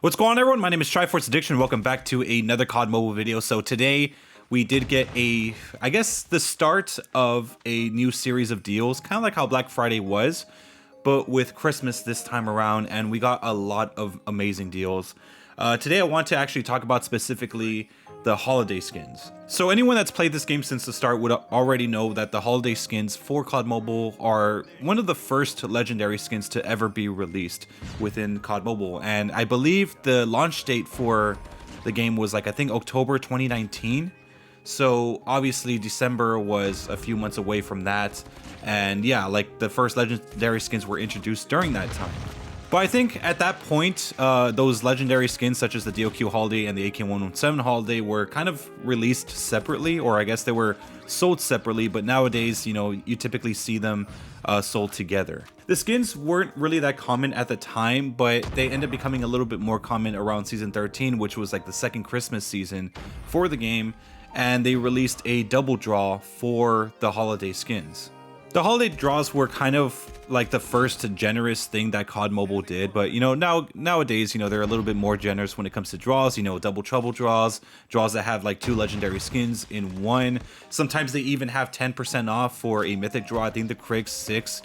What's going on, everyone? My name is Triforce Addiction. Welcome back to another COD mobile video. So today we did get I guess the start of a new series of deals, kind of like how Black Friday was, but with Christmas this time around, and we got a lot of amazing deals. Today I want to actually talk about specifically the holiday skins. So anyone that's played this game since the start would already know that the holiday skins for COD Mobile are one of the first legendary skins to ever be released within COD Mobile. And I believe the launch date for the game was I think October 2019. So obviously December was a few months away from that. And yeah, like the first legendary skins were introduced during that time. But I think at that point, those legendary skins such as the DOQ Holiday and the AK-117 Holiday were kind of released separately, or I guess they were sold separately, but nowadays, you know, you typically see them sold together. The skins weren't really that common at the time, but they ended up becoming a little bit more common around Season 13, which was like the second Christmas season for the game, and they released a double draw for the holiday skins. The holiday draws were kind of like the first generous thing that COD Mobile did, but you know, nowadays, you know, they're a little bit more generous when it comes to draws, you know, double trouble draws that have like 2 legendary skins in one. Sometimes they even have 10% off for a mythic draw. I think the Krieg 6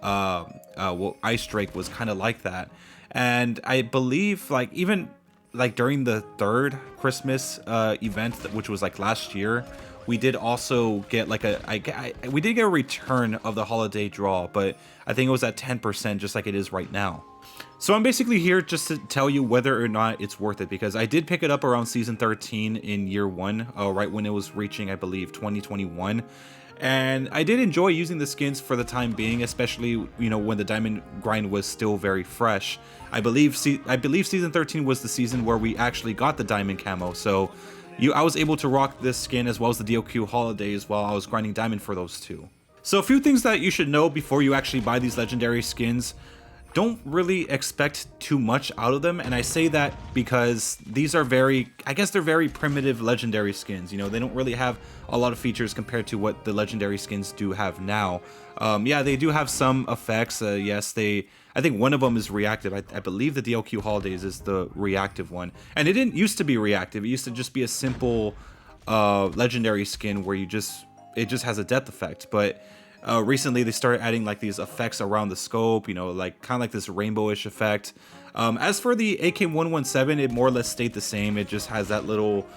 Ice Drake was kind of like that. And I believe like even like during the third Christmas event, which was like last year, we did also get like we did get a return of the holiday draw, but I think it was at 10%, just like it is right now. So I'm basically here just to tell you whether or not it's worth it, because I did pick it up around Season 13 in year 1, right when it was reaching, I believe, 2021. And I did enjoy using the skins for the time being, especially, you know, when the diamond grind was still very fresh. I believe Season 13 was the season where we actually got the diamond camo, so I was able to rock this skin as well as the DOQ holidays while I was grinding diamond for those two. So a few things that you should know before you actually buy these legendary skins. Don't really expect too much out of them, and I say that because these are I guess they're very primitive legendary skins. You know, they don't really have a lot of features compared to what the legendary skins do have now. Yeah, they do have some effects. Yes, I think one of them is reactive. I believe the DLQ Holidays is the reactive one, and it didn't used to be reactive. It used to just be a simple legendary skin where it just has a death effect, but recently they started adding like these effects around the scope, you know, like kind of like this rainbowish effect. As for the AK-117, it more or less stayed the same. It just has that little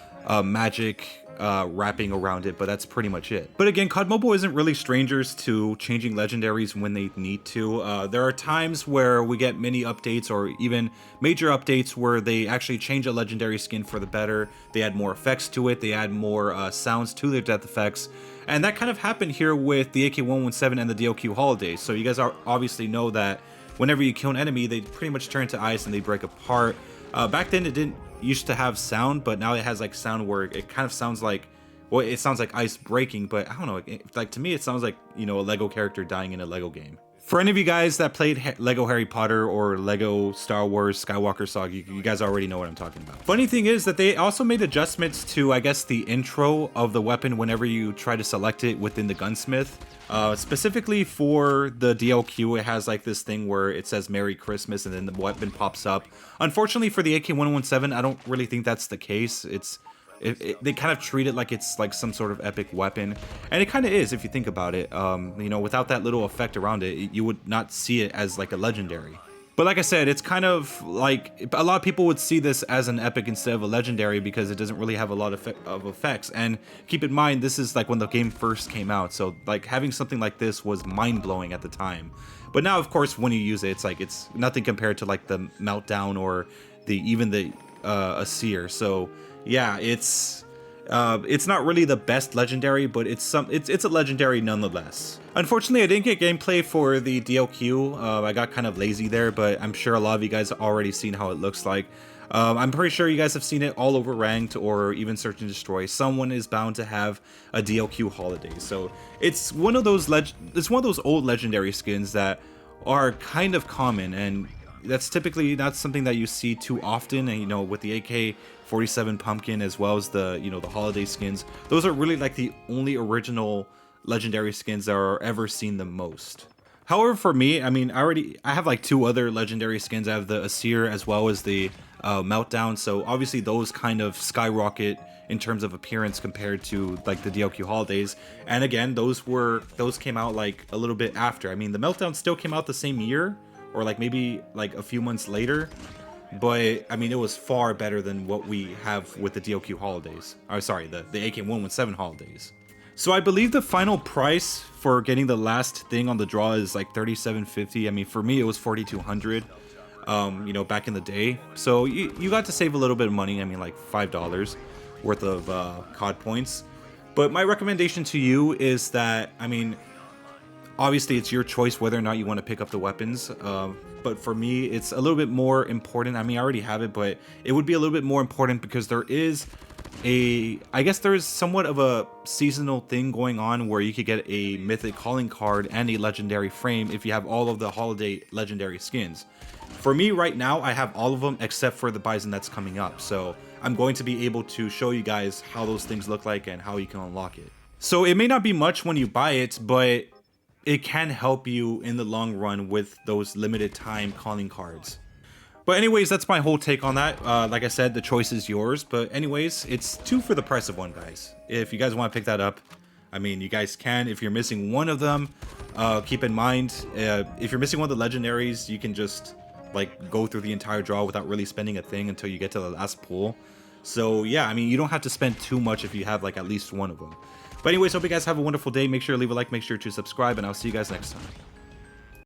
magic wrapping around it, but that's pretty much it. But again, COD Mobile isn't really strangers to changing legendaries when they need to. There are times where we get mini updates or even major updates where they actually change a legendary skin for the better. They add more effects to it, they add more sounds to their death effects. And that kind of happened here with the AK-117 and the DOQ Holidays. So you guys obviously know that whenever you kill an enemy, they pretty much turn to ice and they break apart. Back then it didn't used to have sound, but now it has like sound where it kind of sounds like, well, it sounds like ice breaking, but I don't know, like to me it sounds like, you know, a Lego character dying in a Lego game. For any of you guys that played Lego Harry Potter or Lego Star Wars Skywalker Saga, you guys already know what I'm talking about. Funny thing is that they also made adjustments to, I guess, the intro of the weapon whenever you try to select it within the Gunsmith. Specifically for the DLQ, it has like this thing where it says Merry Christmas and then the weapon pops up. Unfortunately for the AK-117, I don't really think that's the case. They kind of treat it like it's like some sort of epic weapon, and it kind of is if you think about it. You know, without that little effect around it, you would not see it as like a legendary. But like I said, it's kind of like a lot of people would see this as an epic instead of a legendary because it doesn't really have a lot of effects. And keep in mind, this is like when the game first came out, so like having something like this was mind-blowing at the time. But now, of course, when you use it, it's nothing compared to like the Meltdown or even the Asir. So yeah, it's not really the best legendary, but it's a legendary nonetheless. Unfortunately, I didn't get gameplay for the DLQ. I got kind of lazy there, but I'm sure a lot of you guys have already seen how it looks like. I'm pretty sure you guys have seen it all over ranked or even search and destroy. Someone is bound to have a DLQ holiday, so it's one of those old legendary skins that are kind of common, and that's typically not something that you see too often. And you know, with the AK-47 pumpkin as well as the, you know, the holiday skins, those are really like the only original legendary skins that are ever seen the most. However, for me, I mean, I have like 2 other legendary skins. I have the Asir as well as the Meltdown. So obviously those kind of skyrocket in terms of appearance compared to like the DLQ holidays. And again, those came out like a little bit after. I mean, the Meltdown still came out the same year, or like maybe like a few months later. But I mean, it was far better than what we have with the DLQ holidays. Or sorry, the AK-117 holidays. So I believe the final price for getting the last thing on the draw is like $37.50. I mean, for me, it was $4,200. You know, back in the day. So you got to save a little bit of money. I mean, like $5 worth of COD points. But my recommendation to you is that, I mean, obviously it's your choice whether or not you want to pick up the weapons. But for me, it's a little bit more important. I mean, I already have it, but it would be a little bit more important because there is I guess there is somewhat of a seasonal thing going on where you could get a mythic calling card and a legendary frame if you have all of the holiday legendary skins. For me right now, I have all of them except for the Bison that's coming up. So I'm going to be able to show you guys how those things look like and how you can unlock it. So it may not be much when you buy it, but it can help you in the long run with those limited time calling cards. But anyways, that's my whole take on that. Like I said, the choice is yours. But anyways, it's 2 for the price of 1, guys. If you guys want to pick that up, I mean, you guys can. If you're missing one of them, keep in mind, if you're missing one of the legendaries, you can just like go through the entire draw without really spending a thing until you get to the last pool. So yeah, I mean, you don't have to spend too much if you have like at least one of them. But anyways, hope you guys have a wonderful day. Make sure to leave a like, make sure to subscribe, and I'll see you guys next time.